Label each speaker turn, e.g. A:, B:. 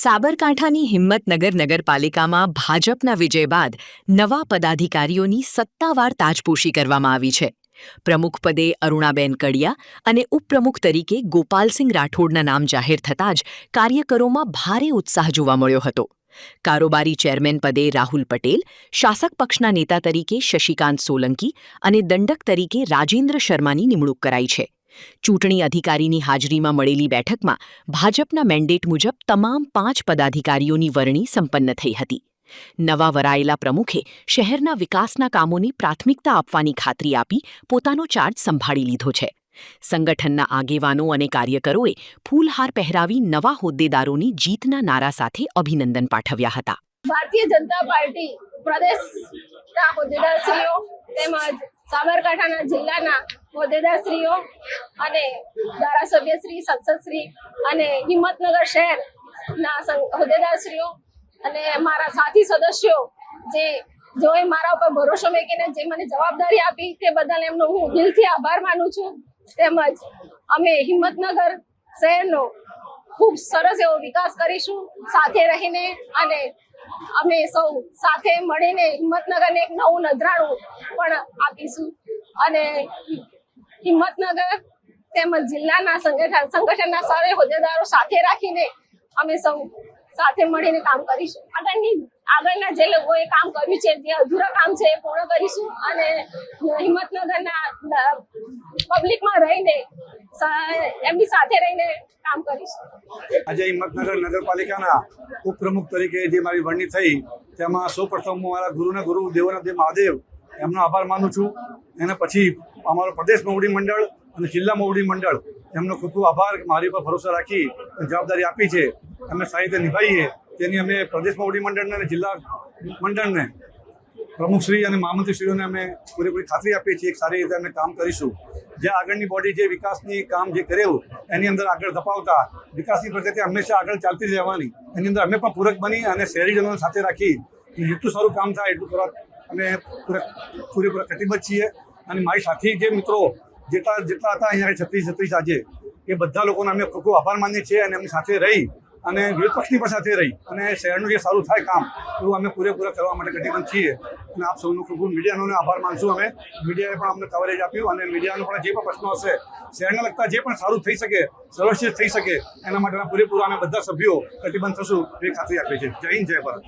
A: સાબરકાંઠાની હિંમતનગર નગરપાલિકામાં ભાજપના વિજય બાદ નવા પદાધિકારીઓની સત્તાવાર તાજપોશી કરવામાં આવી છે. પ્રમુખ પદે અરુણાબેન કડિયા અને ઉપપ્રમુખ તરીકે ગોપાલસિંહ રાઠોડના નામ જાહેર થતાં જ કાર્યકરોમાં ભારે ઉત્સાહ જોવા મળ્યો હતો. કારોબારી ચેરમેન પદે રાહુલ પટેલ, શાસક પક્ષના નેતા તરીકે શશિકાંત સોલંકી અને દંડક તરીકે રાજેન્દ્ર શર્માની નિમણૂક કરાઈ છે. ચૂંટણી અધિકારીની હાજરીમાં મળેલી બેઠકમાં ભાજપના મેન્ડેટ મુજબ તમામ 5 પદાધિકારીઓની વરણી સંપન્ન થઈ હતી. નવા વરાયેલા પ્રમુખે શહેરના વિકાસના કામોની પ્રાથમિકતા આપવાની ખાતરી આપી પોતાનો ચાર્જ સંભાળી લીધો છે. સંગઠનના આગેવાનો અને કાર્યકરોએ ફૂલહાર પહેરાવી નવા હોદ્દેદારોની જીતના નારા સાથે અભિનંદન પાઠવ્યા હતા.
B: ભારતીય જનતા પાર્ટી પ્રદેશના હોદ્દેદારશ્રીઓ તેમજ સાબરકાંઠાના જિલ્લાના હોદ્દેદારશ્રીઓ અને ધારાસભ્યશ્રી, સંસદશ્રી અને હિંમતનગર શહેરના હોદ્દેદારશ્રીઓ અને મારા સાથી સદસ્યો જેઓએ મારા ઉપર ભરોસો મૂકીને જે મને જવાબદારી આપી તે બદલ એમનો હું દિલથી આભાર માનું છું. તેમજ અમે હિંમતનગર શહેરનો ખૂબ સરસ એવો વિકાસ કરીશું સાથે રહીને, અને અમે સૌ સાથે મળીને હિંમતનગરને એક નવું નજરાણું પણ આપીશું. અને હિંમતનગર તેમજ જિલ્લાના સંગઠનના સર્વે હોદ્દેદારો સાથે રાખીને અમે સૌ સાથે મળીને કામ કરીશું. આગળના જે લોકોએ કામ કર્યું છે, જે અધૂરા કામ છે એ પૂર્ણ કરીશું અને હિંમતનગરના પબ્લિકમાં રહીને એમની સાથે રહીને કામ કરીશું.
C: આજે હિંમતનગર નગરપાલિકાના ઉપપ્રમુખ તરીકે જે મારી વરણી થઈ તેમાં સૌપ્રથમ હું મારા ગુરુના ગુરુ દેવાનંદ મહાદેવ એમનો આભાર માનું છું. એના પછી અમારો પ્રદેશ મોવડી મંડળ અને જિલ્લા મોવડી મંડળ એમનો ખૂબ ખૂબ આભાર. મારી પર ભરોસો રાખી જવાબદારી આપી છે, અમે સારી રીતે નિભાઈએ તેની અમે પ્રદેશ મોવડી મંડળને અને જિલ્લા મંડળને પ્રમુખશ્રી અને મહામંત્રીશ્રીઓને અમે પૂરેપૂરી ખાતરી આપીએ છીએ કે સારી રીતે અમે કામ કરીશું. જે આગળની બોડી જે વિકાસની કામ જે કર્યું એની અંદર આગળ ધપાવતા વિકાસની પ્રગતિ હંમેશા આગળ ચાલતી જ રહેવાની, એની અંદર અમે પણ પૂરક બની અને શહેરીજનોને સાથે રાખી જેટલું સારું કામ થાય એટલું કરવા અમે પૂરેપૂરા કટિબદ્ધ છીએ. અને મારી સાથી જે મિત્રો જેટલા હતા અહીંયા 36 આજે એ બધા લોકોને અમે ખૂબ ખૂબ આભાર માનીએ છીએ અને એમની સાથે રહી અને વિરોધ પક્ષની પણ સાથે રહી અને શહેરનું જે સારું થાય કામ એવું અમે પૂરેપૂરા કરવા માટે કટિબદ્ધ છીએ. અને આપ સૌનો ખૂબ ખૂબ મીડિયાનો આભાર માનશું. અમે મીડિયાએ પણ અમને કવરેજ આપ્યું અને મીડિયાનો પણ જે પણ પ્રશ્નો હશે, શહેરને લગતા જે પણ સારું થઈ શકે, સર્વશ્રેષ્ઠ થઈ શકે એના માટેના પૂરેપૂરા અમે બધા સભ્યો કટિબદ્ધ થશું એવી ખાતરી આપીએ છીએ. જય હિન્દ, જય ભારત.